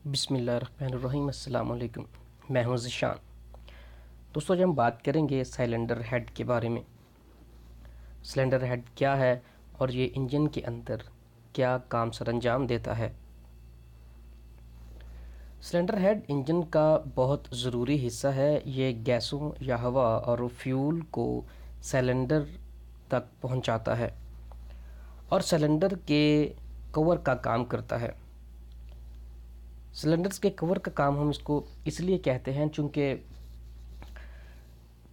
बिस्मिल्लाहिर्रहमानिर्रहीम। अस्सलाम वालेकुम। मैं हूं ज़िशान। दोस्तों, आज हम बात करेंगे सिलेंडर हेड के बारे में। सिलेंडर हेड क्या है और ये इंजन के अंदर क्या काम सरअंजाम देता है। सिलेंडर हेड इंजन का बहुत ज़रूरी हिस्सा है। ये गैसों या हवा और फ्यूल को सिलेंडर तक पहुंचाता है और सिलेंडर के कवर का काम करता है। सिलेंडर्स के कवर का काम हम इसको इसलिए कहते हैं चूँकि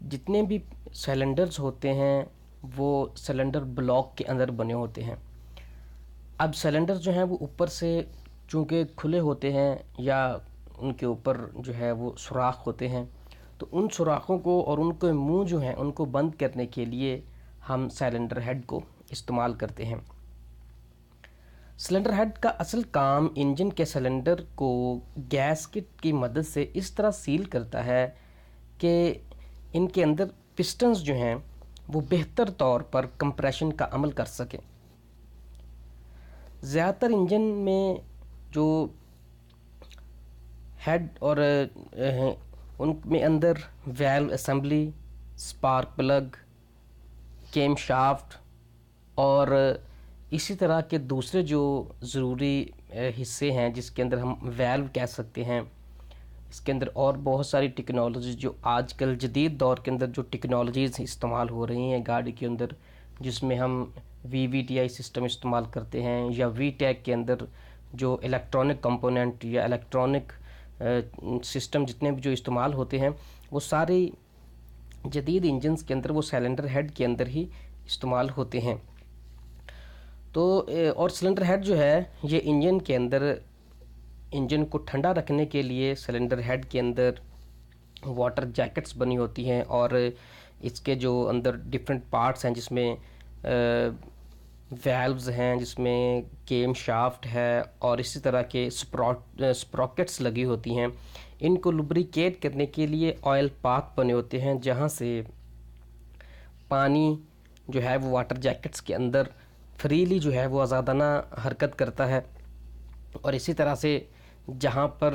जितने भी सिलेंडर्स होते हैं वो सिलेंडर ब्लॉक के अंदर बने होते हैं। अब सिलेंडर जो हैं वो ऊपर से चूँकि खुले होते हैं या उनके ऊपर जो है वो सुराख होते हैं, तो उन सुराखों को और उनके मुंह जो हैं उनको बंद करने के लिए हम सिलेंडर हेड को इस्तेमाल करते हैं। सिलेंडर हेड का असल काम इंजन के सिलेंडर को गैस्केट की मदद से इस तरह सील करता है कि इनके अंदर पिस्टन्स जो हैं वो बेहतर तौर पर कंप्रेशन का अमल कर सकें। ज़्यादातर इंजन में जो हेड और उनमें अंदर वैल्व असेंबली, स्पार्क प्लग, केम शाफ्ट और इसी तरह के दूसरे जो ज़रूरी हिस्से हैं जिसके अंदर हम वैल्व कह सकते हैं। इसके अंदर और बहुत सारी टेक्नोलॉजी जो आजकल जदीद दौर के अंदर जो टेक्नोलॉजीज़ इस्तेमाल हो रही हैं गाड़ी के अंदर, जिसमें हम VVTi सिस्टम इस्तेमाल करते हैं या VTEC के अंदर जो इलेक्ट्रॉनिक कंपोनेंट या इलेक्ट्रॉनिक सिस्टम जितने भी जो इस्तेमाल होते हैं वो सारे जदीद इंजन्स के अंदर वो सिलेंडर हेड के अंदर ही इस्तेमाल होते हैं। तो और सिलेंडर हेड जो है ये इंजन के अंदर इंजन को ठंडा रखने के लिए सिलेंडर हेड के अंदर वाटर जैकेट्स बनी होती हैं और इसके जो अंदर डिफरेंट पार्ट्स हैं जिसमें वैल्व्स हैं, जिसमें केम शाफ्ट है और इसी तरह के स्प्रॉकेट्स लगी होती हैं। इनको लुब्रिकेट करने के लिए ऑयल पाथ बने होते हैं जहाँ से पानी जो है वो वाटर जैकेट्स के अंदर फ्रीली जो है वो आज़ादाना हरकत करता है और इसी तरह से जहाँ पर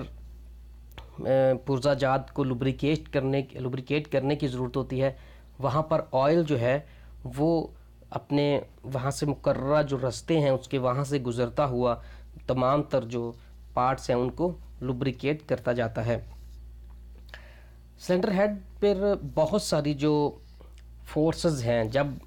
पुर्ज़ाजात को लुब्रिकेट करने की ज़रूरत होती है वहाँ पर ऑयल जो है वो अपने वहाँ से मुकर्ररा जो रास्ते हैं उसके वहाँ से गुज़रता हुआ तमाम तर जो पार्ट्स हैं उनको लुब्रिकेट करता जाता है। सिलेंडर हेड पर बहुत सारी जो फोर्सेस हैं, जब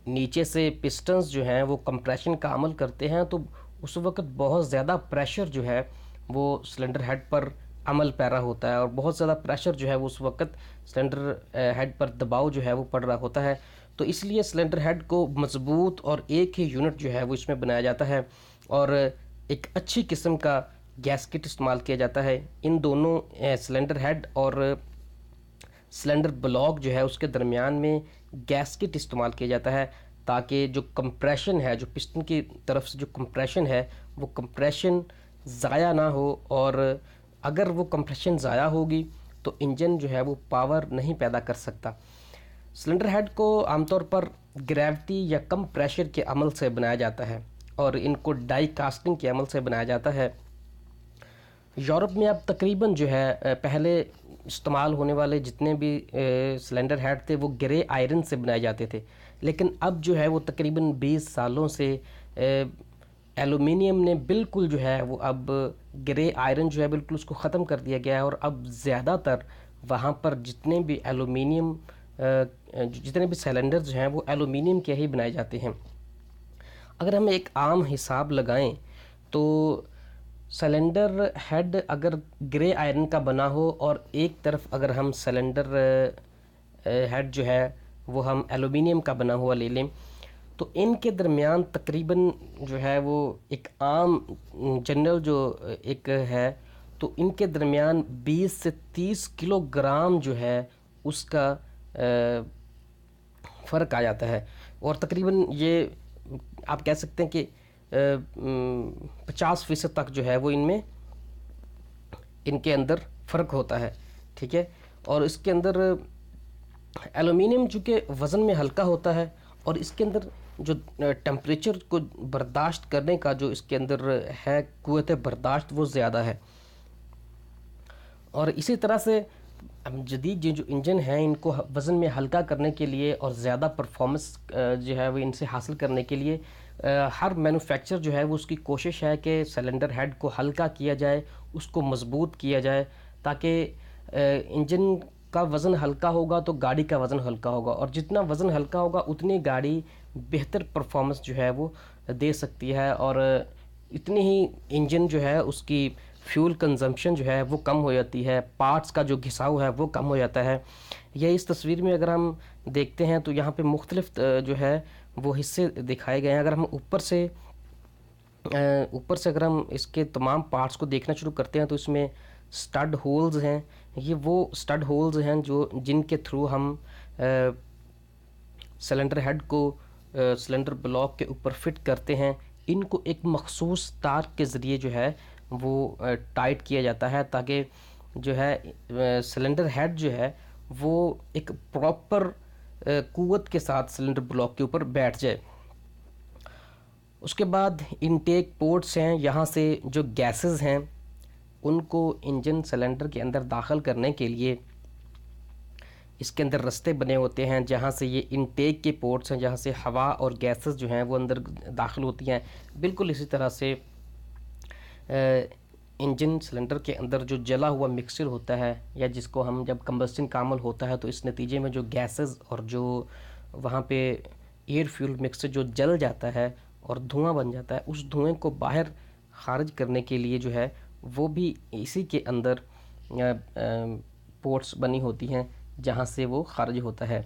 नीचे से पिस्टन्स जो हैं वो कंप्रेशन का अमल करते हैं तो उस वक्त बहुत ज़्यादा प्रेशर जो है वो सिलेंडर हेड पर अमल पैरा होता है और बहुत ज़्यादा प्रेशर जो है वो उस वक्त सिलेंडर हेड पर दबाव जो है वो पड़ रहा होता है। तो इसलिए सिलेंडर हेड को मजबूत और एक ही यूनिट जो है वो इसमें बनाया जाता है और एक अच्छी किस्म का गैस्केट इस्तेमाल किया जाता है। इन दोनों सिलेंडर हेड और सिलेंडर ब्लॉक जो है उसके दरमियान में गैस्केट इस्तेमाल किया जाता है ताकि जो कंप्रेशन है, जो पिस्टन की तरफ से जो कंप्रेशन है वो कंप्रेशन ज़ाया ना हो और अगर वो कंप्रेशन ज़ाया होगी तो इंजन जो है वो पावर नहीं पैदा कर सकता। सिलेंडर हेड को आमतौर पर ग्रेविटी या कम प्रेशर के अमल से बनाया जाता है और इनको डाई कास्टिंग के अमल से बनाया जाता है। यूरोप में अब तकरीबन जो है पहले इस्तेमाल होने वाले जितने भी सिलेंडर हेड थे वो ग्रे आयरन से बनाए जाते थे, लेकिन अब जो है वो तकरीबन 20 सालों से एलुमिनियम ने बिल्कुल जो है वो अब ग्रे आयरन जो है बिल्कुल उसको ख़त्म कर दिया गया है और अब ज़्यादातर वहाँ पर जितने भी एलुमिनियम जितने भी सिलेंडर जो हैं वो एलुमिनियम के ही बनाए जाते हैं। अगर हम एक आम हिसाब लगाएं तो सिलेंडर हेड अगर ग्रे आयरन का बना हो और एक तरफ अगर हम सिलेंडर हेड जो है वो हम एलुमिनियम का बना हुआ ले लें तो इनके दरमियान तकरीबन जो है वो एक आम जनरल जो एक है तो इनके दरमियान 20 से 30 किलोग्राम जो है उसका फ़र्क आ जाता है और तकरीबन ये आप कह सकते हैं कि 50% तक जो है वो इनके अंदर फ़र्क होता है। ठीक है, और इसके अंदर एलुमिनियम चूँकि वज़न में हल्का होता है और इसके अंदर जो टेम्परेचर को बर्दाश्त करने का जो इसके अंदर है कुव्वत बर्दाश्त वो ज़्यादा है। और इसी तरह से अब जदीद जो इंजन हैं इनको वज़न में हल्का करने के लिए और ज़्यादा परफॉर्मेंस जो है वो इनसे हासिल करने के लिए हर मैन्युफैक्चर जो है वो उसकी कोशिश है कि सिलेंडर हेड को हल्का किया जाए, उसको मज़बूत किया जाए, ताकि इंजन का वज़न हल्का होगा तो गाड़ी का वज़न हल्का होगा, और जितना वज़न हल्का होगा उतनी गाड़ी बेहतर परफॉर्मेंस जो है वो दे सकती है, और इतनी ही इंजन जो है उसकी फ्यूल कंजम्पशन जो है वो कम हो जाती है, पार्ट्स का जो घिसाव है वो कम हो जाता है। यह इस तस्वीर में अगर हम देखते हैं तो यहाँ पे मुख्तलिफ जो है वो हिस्से दिखाए गए हैं। अगर हम ऊपर से अगर हम इसके तमाम पार्ट्स को देखना शुरू करते हैं तो इसमें स्टड होल्स हैं। ये वो स्टड होल्स हैं जो जिनके थ्रू हम सिलेंडर हेड को सिलेंडर ब्लॉक के ऊपर फिट करते हैं। इनको एक मखसूस तार के ज़रिए जो है वो टाइट किया जाता है, ताकि जो है सिलेंडर हेड जो है वो एक प्रॉपर क़ुव्वत के साथ सिलेंडर ब्लॉक के ऊपर बैठ जाए। उसके बाद इनटेक पोर्ट्स हैं, यहाँ से जो गैसेस हैं उनको इंजन सिलेंडर के अंदर दाखिल करने के लिए इसके अंदर रास्ते बने होते हैं, जहाँ से ये इनटेक के पोर्ट्स हैं, जहाँ से हवा और गैसेस जो हैं वो अंदर दाखिल होती हैं। बिल्कुल इसी तरह से इंजन सिलेंडर के अंदर जो जला हुआ मिक्सचर होता है, या जिसको हम जब कंबस्शन कामल होता है तो इस नतीजे में जो गैसेस और जो वहाँ पे एयर फ्यूल मिक्सचर जो जल जाता है और धुआं बन जाता है, उस धुएं को बाहर खारिज करने के लिए जो है वो भी इसी के अंदर पोर्ट्स बनी होती हैं जहाँ से वो खारिज होता है।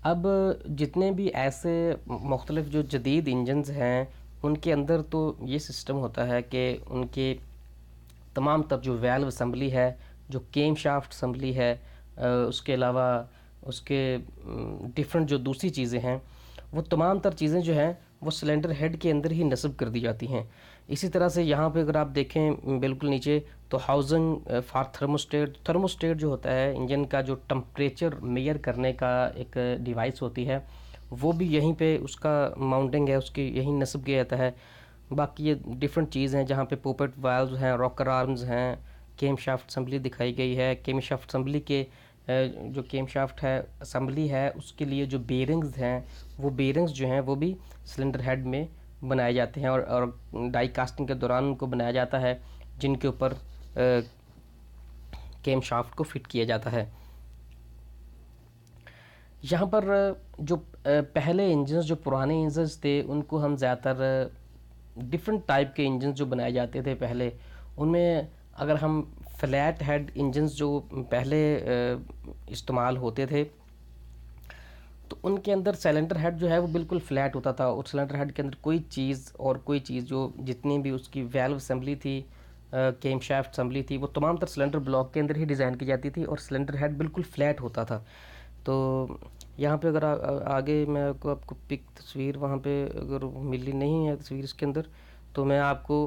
अब जितने भी ऐसे मुख्तलिफ जो जदीद इंजन्स हैं उनके अंदर तो ये सिस्टम होता है कि उनके तमाम तर जो वेल्व असम्बली है, जो केम शाफ्ट असम्बली है, उसके अलावा उसके डिफरेंट जो दूसरी चीज़ें हैं, वो तमाम तर चीज़ें जो हैं वो सिलेंडर हेड के अंदर ही नस्ब कर दी जाती हैं। इसी तरह से यहाँ पे अगर आप देखें बिल्कुल नीचे, तो हाउसिंग फॉर थर्मोस्टेट जो होता है इंजन का, जो टम्परेचर मेयर करने का एक डिवाइस होती है, वो भी यहीं पे उसका माउंटिंग है, उसकी यहीं नस्ब किया जाता है। बाकी ये डिफरेंट चीज़ हैं जहाँ पे पोपेट वाल्व्स हैं, रॉकर आर्म्स हैं, केम शाफ्ट असम्बली दिखाई गई है। केम शाफ्ट असम्बली के जो केम शाफ्ट है असम्बली है उसके लिए जो बेरिंग्स हैं, वो बेरिंग्स जो हैं वो भी सिलेंडर हेड में बनाए जाते हैं, और डाई कास्टिंग के दौरान उनको बनाया जाता है, जिनके ऊपर केम शाफ्ट को फिट किया जाता है। यहाँ पर जो पहले इंजन्स, जो पुराने इंजन्स थे, उनको हम ज़्यादातर डिफरेंट टाइप के इंजन जो बनाए जाते थे पहले, उनमें अगर हम फ्लैट हेड इंजन्स जो पहले इस्तेमाल होते थे तो उनके अंदर सिलेंडर हेड जो है वो बिल्कुल फ्लैट होता था, और सिलेंडर हेड के अंदर कोई चीज़ जो जितनी भी उसकी वेल्व असम्बली थी, केम शाफ्ट असम्बली थी, वो तमाम तर सिलेंडर ब्लॉक के अंदर ही डिज़ाइन की जाती थी, और सिलेंडर हेड बिल्कुल फ्लैट होता था। तो यहाँ पे अगर आगे मैं आपको पिक तस्वीर वहाँ पे अगर मिली नहीं है तस्वीर इसके अंदर, तो मैं आपको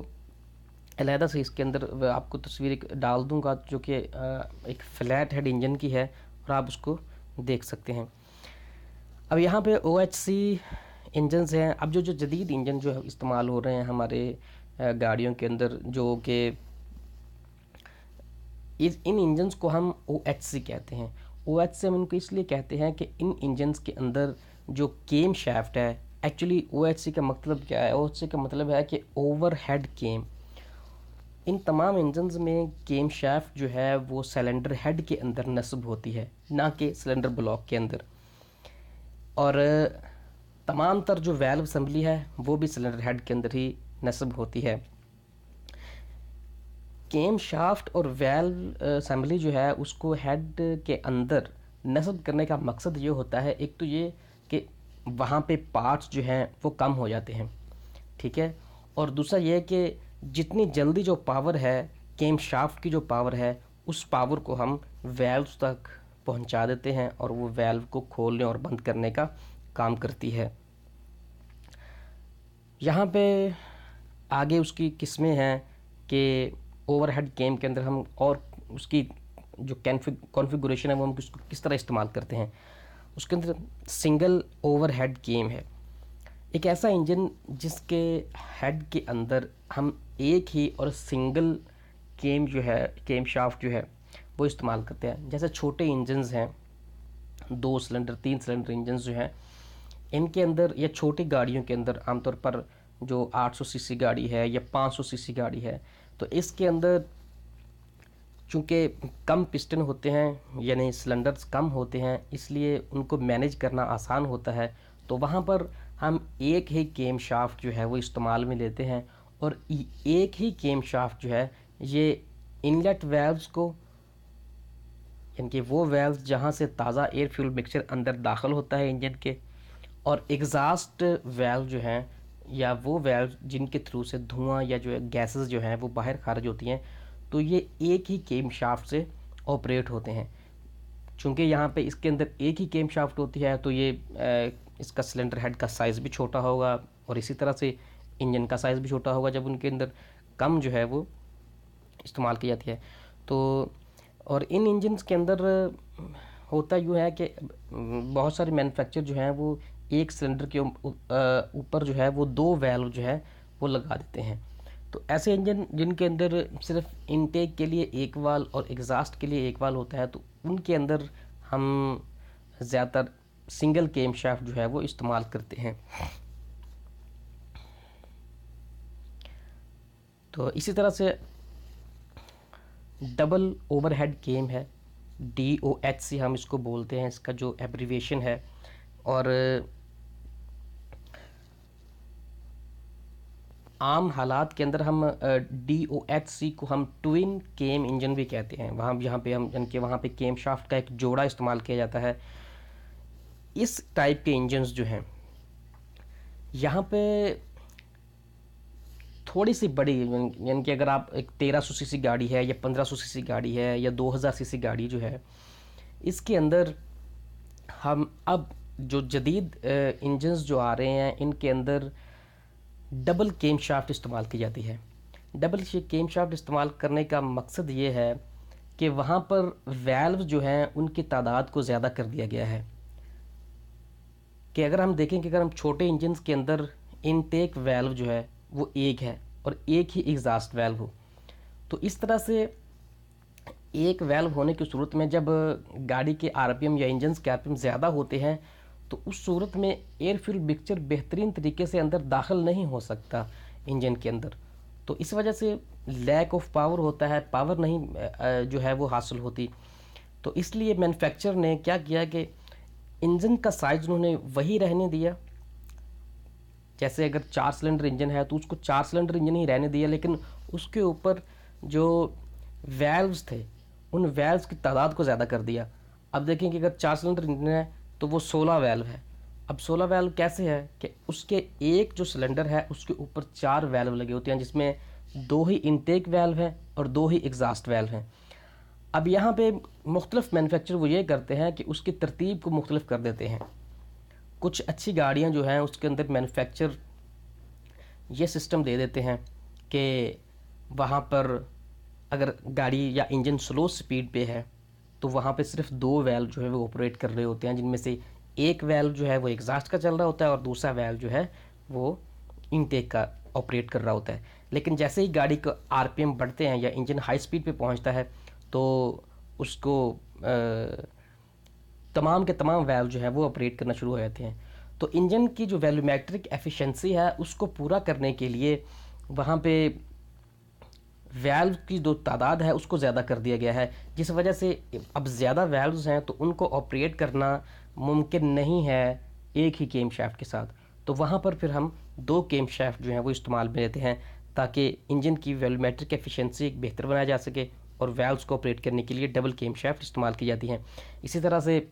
अलहदा से इसके अंदर आपको तस्वीर एक डाल दूँगा जो कि एक फ़्लैट हेड इंजन की है, और आप उसको देख सकते हैं। अब यहाँ पे OHC इंजन्स हैं। अब जो जदीद इंजन जो है इस्तेमाल हो रहे हैं हमारे गाड़ियों के अंदर, जो कि इन इंजन्स को हम OHC कहते हैं। OHC हम इनको इसलिए कहते हैं कि इन इंजन्स के अंदर जो केम शाफ्ट है, एक्चुअली OHC का मतलब क्या है? OHC का मतलब है कि ओवरहेड केम। इन तमाम इंजन्स में केम शाफ्ट जो है वो सिलेंडर हेड के अंदर नस्ब होती है, ना कि सिलेंडर ब्लॉक के अंदर, और तमाम तर जो वेल्व असम्बली है वो भी सिलेंडर हेड के अंदर ही नस्ब होती है। केम शाफ्ट और वेल्व असम्बली जो है उसको हेड के अंदर नस्ब करने का मकसद ये होता है, एक तो ये कि वहाँ पे पार्ट्स जो हैं वो कम हो जाते हैं, ठीक है, और दूसरा ये कि जितनी जल्दी जो पावर है, केम शाफ्ट की जो पावर है, उस पावर को हम वेल्व्स तक पहुँचा देते हैं, और वो वेल्व को खोलने और बंद करने का काम करती है। यहाँ पे आगे उसकी किस्में हैं कि ओवरहेड केम के अंदर हम और उसकी जो कॉन्फ़िगरेशन है वो हम उसको किस तरह इस्तेमाल करते हैं। उसके अंदर सिंगल ओवरहेड केम है, एक ऐसा इंजन जिसके हेड के अंदर हम एक ही और सिंगल केम जो है, केम शाफ्ट जो है वो इस्तेमाल करते हैं। जैसे छोटे इंजन्स हैं, 2 सिलेंडर 3 सिलेंडर इंजन्स जो हैं, इनके अंदर या छोटी गाड़ियों के अंदर आमतौर पर जो 800 सीसी गाड़ी है या 500 सीसी गाड़ी है, तो इसके अंदर चूँकि कम पिस्टन होते हैं यानी सिलेंडर्स कम होते हैं, इसलिए उनको मैनेज करना आसान होता है। तो वहाँ पर हम एक ही केम शाफ्ट जो है वो इस्तेमाल में लेते हैं, और एक ही केम शाफ्ट जो है ये इनलेट वेल्व्स को, यानी कि वो वेल्व्स जहाँ से ताज़ा एयर फ्यूल मिक्सचर अंदर दाखिल होता है इंजन के, और एग्जॉस्ट वेल्व जो हैं या वो वेल्व जिनके थ्रू से धुआं या जो है गैसेस जो हैं वो बाहर खारिज होती हैं, तो ये एक ही केम शाफ्ट से ऑपरेट होते हैं। चूँकि यहाँ पे इसके अंदर एक ही केम शाफ्ट होती है, तो ये इसका सिलेंडर हेड का साइज़ भी छोटा होगा, और इसी तरह से इंजन का साइज़ भी छोटा होगा जब उनके अंदर कम जो है वो इस्तेमाल की जाती है। तो और इन इंजन्स के अंदर होता यूँ है कि बहुत सारे मैन्युफैक्चर जो हैं वो एक सिलेंडर के ऊपर जो है वो 2 वेल्व जो है वो लगा देते हैं। तो ऐसे इंजन जिनके अंदर सिर्फ इनटेक के लिए एक वाल्व और एग्जॉस्ट के लिए एक वाल्व होता है, तो उनके अंदर हम ज़्यादातर सिंगल केम शाफ्ट जो है वो इस्तेमाल करते हैं। तो इसी तरह से डबल ओवरहेड केम है, DOHC हम इसको बोलते हैं, इसका जो एब्रीविएशन है। और आम हालात के अंदर हम DOHC को हम ट्विन केम इंजन भी कहते हैं। वहाँ यहाँ पे हम यानी वहाँ पे केम शाफ्ट का एक जोड़ा इस्तेमाल किया जाता है। इस टाइप के इंजन्स जो हैं, यहाँ पे थोड़ी सी बड़ी, यानी कि अगर आप एक 1300 सीसी गाड़ी है या 1500 सीसी गाड़ी है या 2000 सीसी गाड़ी जो है, इसके अंदर हम अब जो जदीद इंजन्स जो आ रहे हैं, इनके अंदर डबल केम शाफ्ट इस्तेमाल की जाती है। डबल केम शाफ्ट इस्तेमाल करने का मकसद ये है कि वहाँ पर वेल्व जो हैं उनकी तादाद को ज़्यादा कर दिया गया है। कि अगर हम देखें कि अगर हम छोटे इंजन्स के अंदर इनटेक वेल्व जो है वो एक है और एक ही एग्जॉस्ट वेल्व हो, तो इस तरह से एक वेल्व होने की सूरत में जब गाड़ी के आरपीएम या इंजन्स के आरपीएम ज़्यादा होते हैं, तो उस सूरत में एयर फ्यूल मिक्सचर बेहतरीन तरीके से अंदर दाखिल नहीं हो सकता इंजन के अंदर। तो इस वजह से लैक ऑफ पावर होता है, पावर नहीं जो है वो हासिल होती। तो इसलिए मैन्युफैक्चरर ने क्या किया कि इंजन का साइज़ उन्होंने वही रहने दिया। जैसे अगर 4 सिलेंडर इंजन है तो उसको 4 सिलेंडर इंजन ही रहने दिया, लेकिन उसके ऊपर जो वेल्व्स थे उन वेल्व्स की तादाद को ज़्यादा कर दिया। अब देखें कि अगर 4 सिलेंडर इंजन है तो वो 16 वेल्व है। अब 16 वेल्व कैसे है कि उसके एक जो सिलेंडर है उसके ऊपर 4 वेल्व लगे होते हैं, जिसमें 2 ही इनटेक वेल्व हैं और 2 ही एग्जॉस्ट वेल्व हैं। अब यहाँ पे मुख्तलिफ मैन्युफैक्चरर वो ये करते हैं कि उसकी तरतीब को मुख्तलिफ कर देते हैं। कुछ अच्छी गाड़ियाँ जो हैं उसके अंदर मैन्युफैक्चरर ये सिस्टम दे देते हैं कि वहाँ पर अगर गाड़ी या इंजन स्लो स्पीड पे है तो वहाँ पे सिर्फ 2 वेल्व जो है वो ऑपरेट कर रहे होते हैं, जिनमें से एक वेल्व जो है वो एग्जॉस्ट का चल रहा होता है और दूसरा वेल्व जो है वो इनटेक का ऑपरेट कर रहा होता है। लेकिन जैसे ही गाड़ी का आरपीएम बढ़ते हैं या इंजन हाई स्पीड पे पहुँचता है तो उसको तमाम के तमाम वेल्व जो है वो ऑपरेट करना शुरू हो जाते हैं। तो इंजन की जो वैल्यूमेट्रिक एफिशिएंसी है उसको पूरा करने के लिए वहाँ पे वेल्व की जो तादाद है उसको ज़्यादा कर दिया गया है, जिस वजह से अब ज़्यादा वेल्व्स हैं तो उनको ऑपरेट करना मुमकिन नहीं है एक ही केम शाफ्ट के साथ। तो वहाँ पर फिर हम 2 केम शाफ्ट जो हैं वो इस्तेमाल में लेते हैं ताकि इंजन की वैल्यूमेट्रिक एफिशिएंसी बेहतर बनाया जा सके, और वेल्व्स को ऑपरेट करने के लिए डबल केम शाफ्ट इस्तेमाल की जाती हैं। इसी तरह से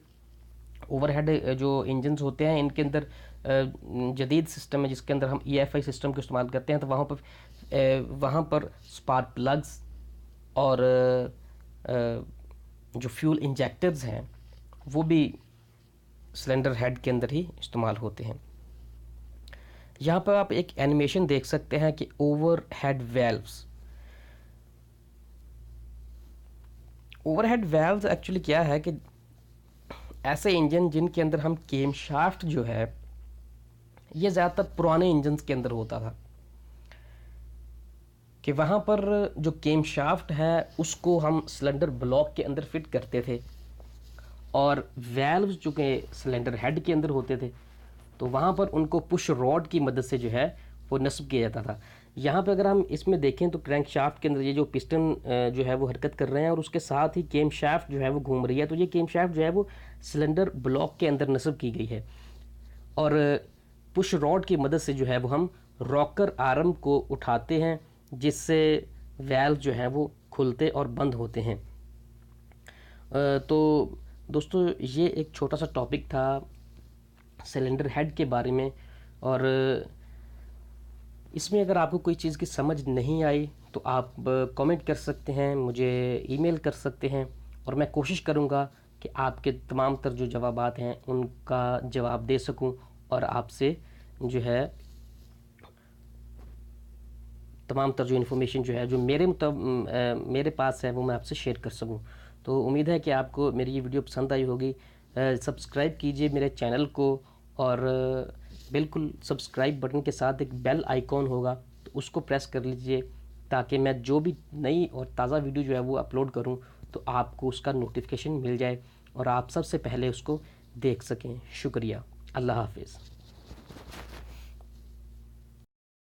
ओवरहेड जो इंजन्स होते हैं इनके अंदर जदीद सिस्टम है जिसके अंदर हम EFI सिस्टम को इस्तेमाल करते हैं। तो वहाँ पर स्पार्क प्लग्स और जो फ्यूल इंजेक्टर्स हैं वो भी सिलेंडर हेड के अंदर ही इस्तेमाल होते हैं। यहाँ पर आप एक एनिमेशन देख सकते हैं कि ओवरहेड वेल्व्स एक्चुअली क्या है कि ऐसे इंजन जिनके अंदर हम केम शाफ्ट जो है ये ज़्यादातर पुराने इंजन्स के अंदर होता था कि वहाँ पर जो केम शाफ्ट है उसको हम सिलेंडर ब्लॉक के अंदर फिट करते थे, और वेल्व्स जो कि सिलेंडर हेड के अंदर होते थे, तो वहाँ पर उनको पुश रॉड की मदद से जो है वो नस्ब किया जाता था। यहाँ पे अगर हम इसमें देखें तो क्रैंक शाफ्ट के अंदर ये जो पिस्टन जो है वो हरकत कर रहे हैं, और उसके साथ ही केम शाफ्ट जो है वो घूम रही है। तो ये केम शाफ्ट जो है वो सिलेंडर ब्लॉक के अंदर नस्ब की गई है, और पुश रॉड की मदद से जो है वो हम रॉकर आर्म को उठाते हैं, जिससे वैल्व जो है वो खुलते और बंद होते हैं। तो दोस्तों ये एक छोटा सा टॉपिक था सिलेंडर हेड के बारे में, और इसमें अगर आपको कोई चीज़ की समझ नहीं आई तो आप कमेंट कर सकते हैं, मुझे ईमेल कर सकते हैं, और मैं कोशिश करूँगा कि आपके तमाम तर जो जवाबात हैं उनका जवाब दे सकूँ, और आपसे जो है तमाम तर जो इन्फॉर्मेशन जो है जो मेरे पास है वो मैं आपसे शेयर कर सकूं। तो उम्मीद है कि आपको मेरी ये वीडियो पसंद आई होगी। सब्सक्राइब कीजिए मेरे चैनल को, और बिल्कुल सब्सक्राइब बटन के साथ एक बेल आइकॉन होगा, तो उसको प्रेस कर लीजिए, ताकि मैं जो भी नई और ताज़ा वीडियो जो है वो अपलोड करूँ तो आपको उसका नोटिफिकेशन मिल जाए और आप सबसे पहले उसको देख सकें। शुक्रिया। अल्लाह हाफिज़।